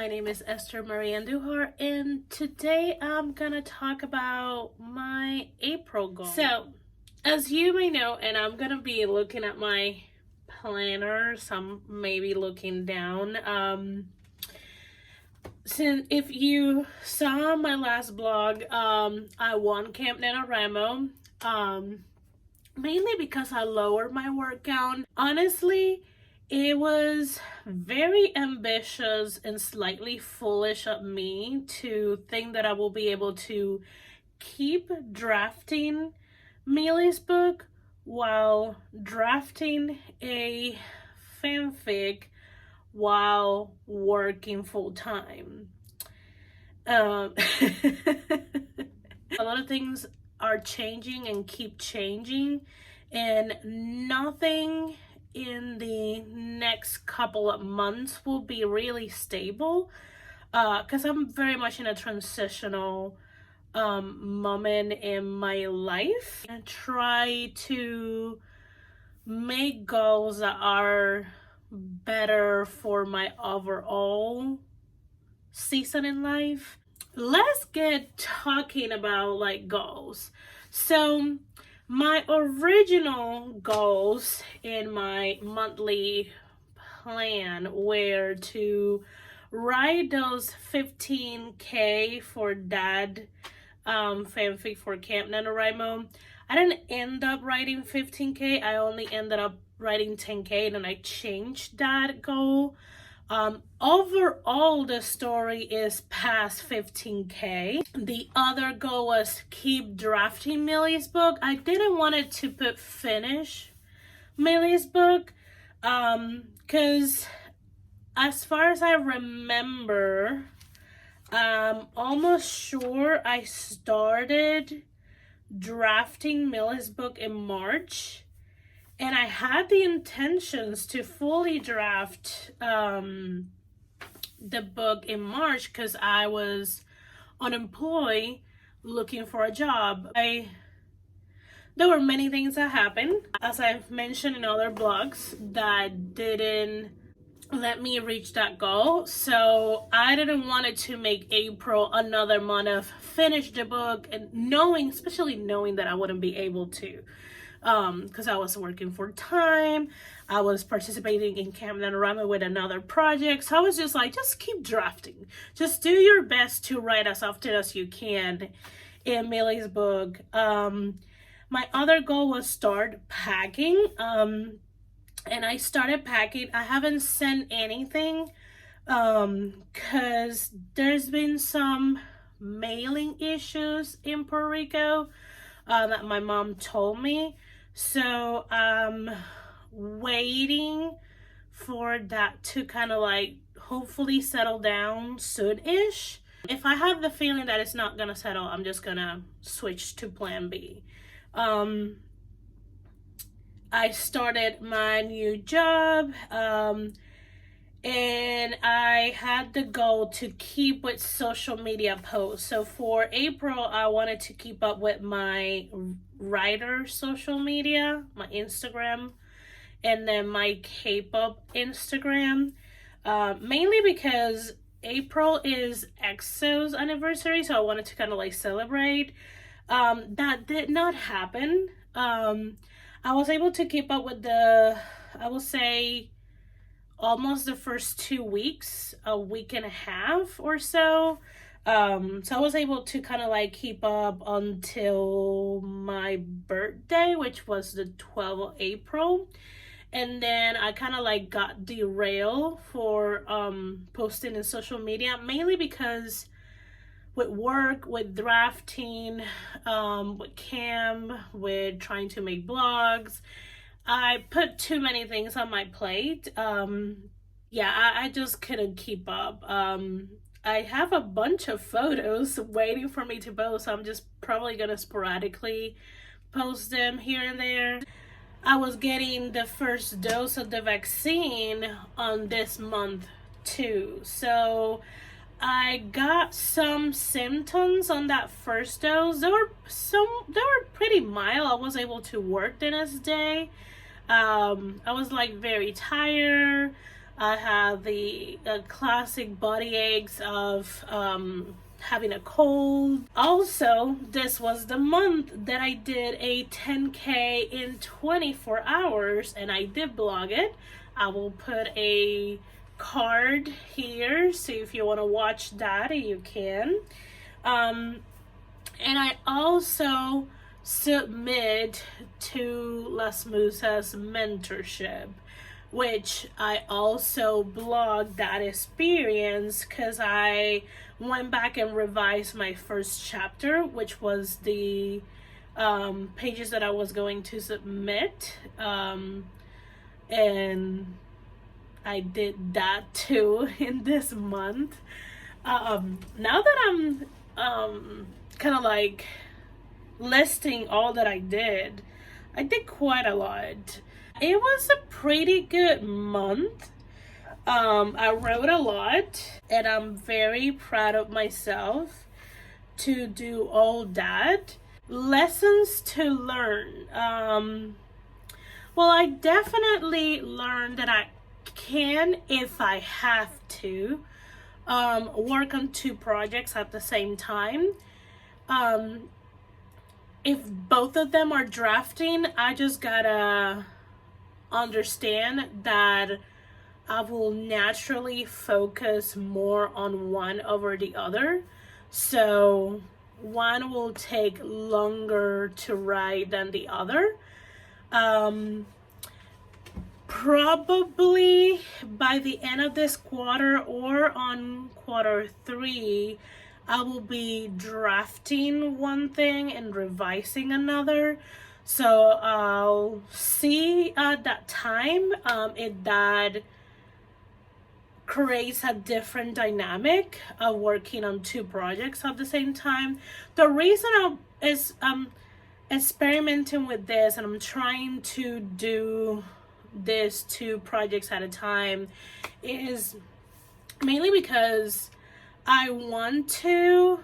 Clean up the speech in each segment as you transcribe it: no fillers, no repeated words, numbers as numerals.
My name is Esther Marie Andujar, and today I'm gonna talk about my April goal. So, as you may know, and I'm gonna be looking at my planner, some maybe looking down. Since if you saw my last blog, I won Camp NaNoWriMo, mainly because I lowered my word count. Honestly, it was very ambitious and slightly foolish of me to think that I will be able to keep drafting Millie's book while drafting a fanfic while working full time. A lot of things are changing and keep changing, and nothing in the next couple of months will be really stable, because I'm very much in a transitional moment in my life, and try to make goals that are better for my overall season in life. Let's get talking about like goals. So my original goals in my monthly plan were to write those 15K for dad fanfic for Camp NaNoWriMo. I didn't end up writing 15K. I only ended up writing 10K, and then I changed that goal. Overall, the story is past 15K. The other goal was keep drafting Millie's book. I didn't want it to put finish Millie's book, because as far as I remember, I'm almost sure I started drafting Millie's book in March. And I had the intentions to fully draft the book in March because I was unemployed looking for a job. There were many things that happened, as I've mentioned in other blogs, that didn't let me reach that goal. So I didn't want it to make April another month of finish the book, and especially knowing that I wouldn't be able to. Because I was working full time, I was participating in Camp NaNoWriMo with another project, so I was just like, just keep drafting, just do your best to write as often as you can in Millie's book. My other goal was start packing, and I started packing. I haven't sent anything because there's been some mailing issues in Puerto Rico that my mom told me. So I'm waiting for that to kind of like hopefully settle down soon-ish. If I have the feeling that it's not gonna settle, I'm just gonna switch to plan B. I started my new job, and I had the goal to keep with social media posts. So for April, I wanted to keep up with my writer social media, my Instagram, and then my K-pop Instagram, mainly because April is EXO's anniversary, so I wanted to kind of like celebrate. That did not happen. I was able to keep up with I will say, almost the first 2 weeks, a week and a half or so. So I was able to kind of like keep up until my birthday, which was the 12th of April. And then I kind of like got derailed for posting in social media, mainly because with work, with drafting, with Cam, with trying to make blogs, I put too many things on my plate. I just couldn't keep up. I have a bunch of photos waiting for me to post, so I'm just probably gonna sporadically post them here and there. I was getting the first dose of the vaccine on this month too, so I got some symptoms on that first dose. They were pretty mild. I was able to work the next day. I was like very tired. I have the classic body aches of having a cold. Also, this was the month that I did a 10K in 24 hours, and I did blog it. I will put a card here, so if you want to watch that, you can. And I also submit to Las Musas mentorship, which I also blogged that experience because I went back and revised my first chapter, which was the pages that I was going to submit. And I did that too in this month. Now that I'm kind of like listing all that I did quite a lot. It was a pretty good month. I wrote a lot, and I'm very proud of myself to do all that. Lessons to learn. Well, I definitely learned that I can, if I have to, work on 2 projects at the same time. If both of them are drafting, I just gotta understand that I will naturally focus more on one over the other. So one will take longer to write than the other. Probably by the end of this quarter or on quarter 3, I will be drafting one thing and revising another. So I'll see at that time if that creates a different dynamic of working on 2 projects at the same time. The reason I'm experimenting with this and I'm trying to do this 2 projects at a time is mainly because I want to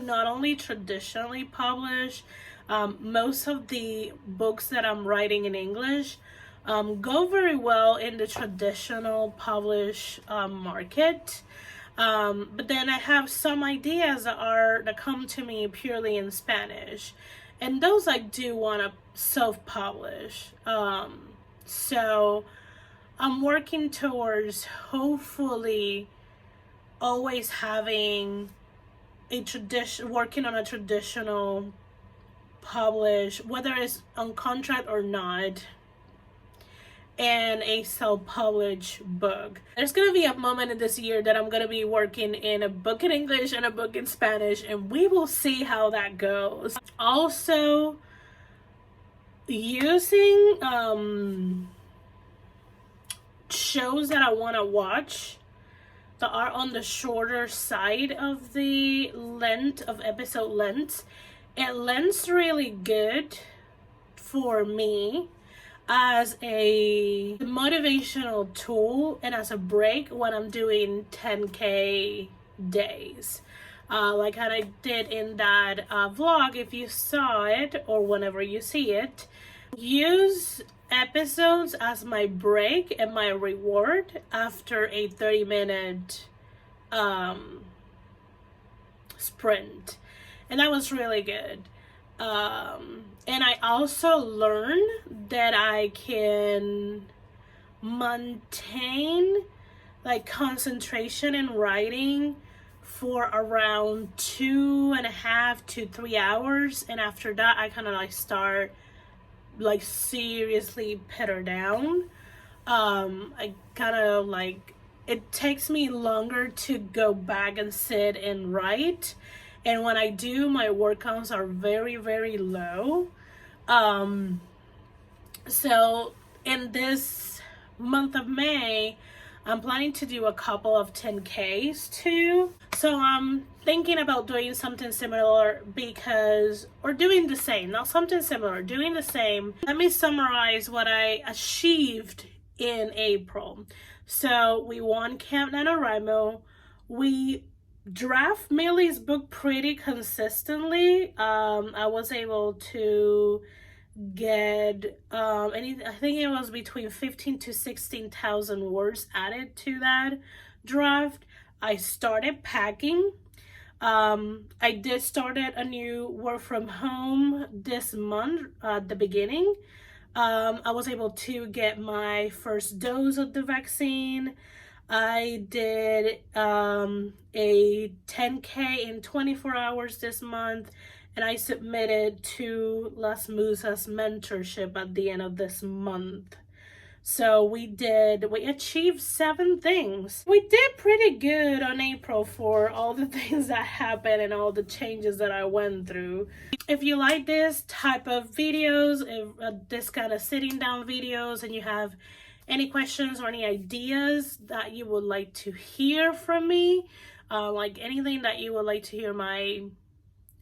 not only traditionally publish. Most of the books that I'm writing in English go very well in the traditional publish market. But then I have some ideas that come to me purely in Spanish, and those I do want to self-publish. So I'm working towards hopefully always having working on a traditional publish, whether it's on contract or not, and a self-published book. There's gonna be a moment in this year that I'm gonna be working in a book in English and a book in Spanish, and we will see how that goes. Also, using shows that I want to watch that are on the shorter side of the length of episode length. It lends really good for me as a motivational tool and as a break when I'm doing 10K days. Like how I did in that vlog, if you saw it or whenever you see it, use episodes as my break and my reward after a 30-minute sprint. And that was really good. And I also learned that I can maintain like concentration in writing for around 2.5 to 3 hours, and after that I kind of like start like seriously petter down. I kind of like, it takes me longer to go back and sit and write, and when I do, my word counts are very, very low. So in this month of May, I'm planning to do a couple of 10Ks too. So I'm thinking about doing something similar or doing the same, not something similar, doing the same. Let me summarize what I achieved in April. So we won Camp NaNoWriMo. We draft Millie's book pretty consistently. I was able to get I think it was between 15 to 16,000 words added to that draft. I started packing. I did started a new work from home this month at the beginning. I was able to get my first dose of the vaccine. I did a 10K in 24 hours this month, and I submitted to Las Musas mentorship at the end of this month. So we achieved 7 things. We did pretty good on April for all the things that happened and all the changes that I went through. If you like this type of videos, this kind of sitting down videos, and you have any questions or any ideas that you would like to hear from me, like anything that you would like to hear my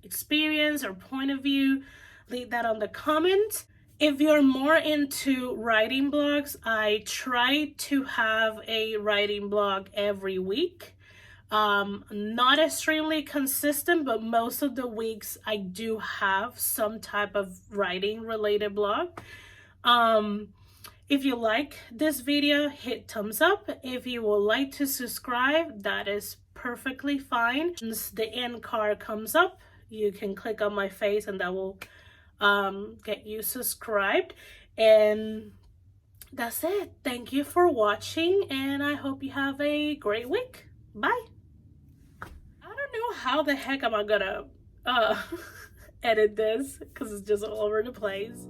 experience or point of view, leave that on the comments. If you're more into writing blogs, I try to have a writing blog every week. Not extremely consistent, but most of the weeks I do have some type of writing related blog. If you like this video, hit thumbs up. If you would like to subscribe, that is perfectly fine. Once the end card comes up, you can click on my face and that will get you subscribed. And that's it. Thank you for watching, and I hope you have a great week. Bye. I don't know how the heck am I gonna edit this because it's just all over the place.